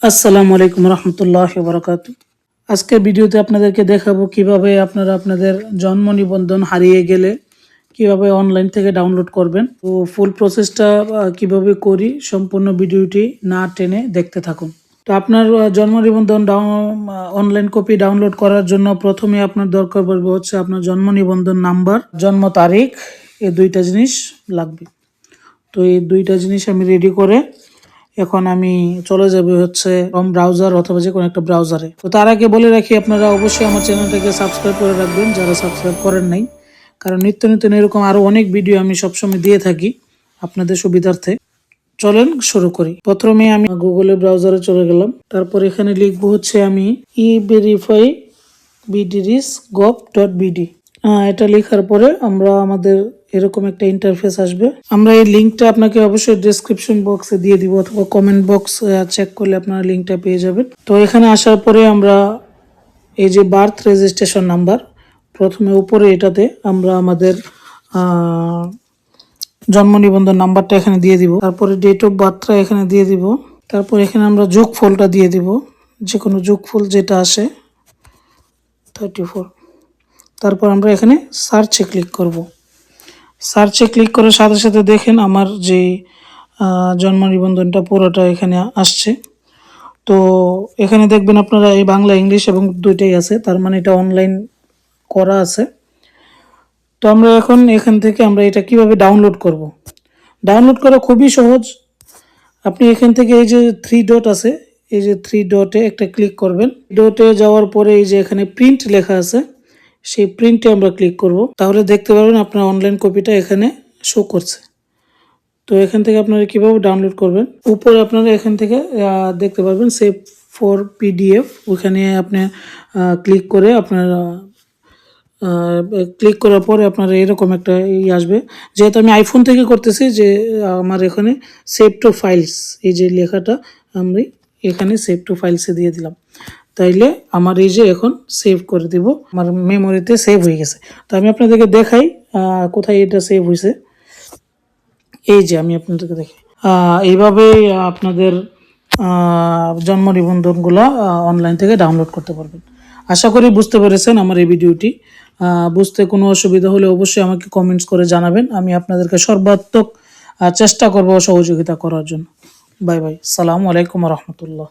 আসসালামু আলাইকুম রহমতুল্লাহ বারাকাতু। আজকের ভিডিওতে আপনাদেরকে দেখাবো কিভাবে আপনারা আপনাদের জন্ম নিবন্ধন হারিয়ে গেলে কিভাবে অনলাইন থেকে ডাউনলোড করবেন। তো ফুল প্রসেসটা কিভাবে করি সম্পূর্ণ ভিডিওটি না টেনে দেখতে থাকুন। তো আপনার জন্ম নিবন্ধন অনলাইন কপি ডাউনলোড করার জন্য প্রথমে আপনার দরকার পড়বে হচ্ছে আপনার জন্ম নিবন্ধন নাম্বার, জন্ম তারিখ, এই দুইটা জিনিস লাগবে। তো এই দুইটা জিনিস আমি রেডি করে এখন আমি চলে যাবে হচ্ছে ক্রোম ব্রাউজার অথবা যে কোনো একটা ব্রাউজারে। তো তার আগে বলে রাখি আপনারা অবশ্যই আমার চ্যানেলটাকে সাবস্ক্রাইব করে রাখবেন যারা সাবস্ক্রাইব করেন নাই, কারণ নিত্য নতুন এরকম আরো অনেক ভিডিও আমি সবসময় দিয়ে থাকি আপনাদের সুবিধার্থে। চলেন শুরু করি। প্রথমে আমি গুগলে ব্রাউজারে চলে গেলাম, তারপর এখানে লিখবো হচ্ছে আমি e-verify bdris.gov.bd। এটা লেখার পরে আমরা আমাদের এরকম একটা ইন্টারফেস আসবে। আমরা এই লিঙ্কটা আপনাকে অবশ্যই ডেসক্রিপশন বক্সে দিয়ে দিব অথবা কমেন্ট বক্স চেক করলে আপনারা লিঙ্কটা পেয়ে যাবেন। তো এখানে আসার পরে আমরা এই যে বার্থ রেজিস্ট্রেশন নাম্বার, প্রথমে উপরে এটাতে আমরা আমাদের জন্ম নিবন্ধন নাম্বারটা এখানে দিয়ে দিব, তারপরে ডেট অফ বার্থটা এখানে দিয়ে দিব, তারপর এখানে আমরা যোগফলটা দিয়ে দিব, যে কোনো যোগফল যেটা আসে 34। তারপর আমরা এখানে সার্চে ক্লিক করব। সার্চে ক্লিক করার সাথে সাথে দেখেন আমার যে জন্ম নিবন্ধনটা পুরোটা এখানে আসছে। তো এখানে দেখবেন আপনারা এই বাংলা ইংলিশ এবং দুইটাই আছে, তার মানে এটা অনলাইন করা আছে। তো আমরা এখন এখান থেকে আমরা এটা কিভাবে ডাউনলোড করব। ডাউনলোড করা খুবই সহজ। আপনি এখান থেকে এই যে 3 ডট আছে, এই যে 3 ডটে একটা ক্লিক করবেন। ডটে যাওয়ার পরে এই যে এখানে প্রিন্ট লেখা আছে, সেই প্রিন্টে আমরা ক্লিক করব। তাহলে দেখতে পারবেন আপনার অনলাইন কপিটা এখানে শো করছে। তো এখান থেকে আপনারা কিভাবে ডাউনলোড করবেন, উপরে আপনারা এখান থেকে দেখতে পারবেন সেভ ফর পিডিএফ, ওইখানে আপনি ক্লিক করে আপনারা ক্লিক করার পরে আপনার এরকম একটা আসবে। যেহেতু আমি আইফোন থেকে করতেছি, যে আমার এখানে সেভ টু ফাইলস, এই যে লেখাটা আমি এখানে সেভ টু ফাইলসে দিয়ে দিলাম, তাইলে আমার এই যে এখন সেভ করে দিব, আমার মেমোরিতে সেভ হয়ে গেছে। তো আমি আপনাদেরকে দেখাই কোথায় এটা সেভ হয়েছে। এই যে আমি আপনাদেরকে দেখি, এইভাবে আপনাদের জন্ম নিবন্ধনগুলো অনলাইন থেকে ডাউনলোড করতে পারবেন। আশা করি বুঝতে পেরেছেন আমার এই ভিডিওটি। বুঝতে কোনো অসুবিধা হলে অবশ্যই আমাকে কমেন্টস করে জানাবেন, আমি আপনাদেরকে সর্বাত্মক চেষ্টা করব সহযোগিতা করার জন্য। বাই বাই, সালামু আলাইকুম রহমতুল্লাহ।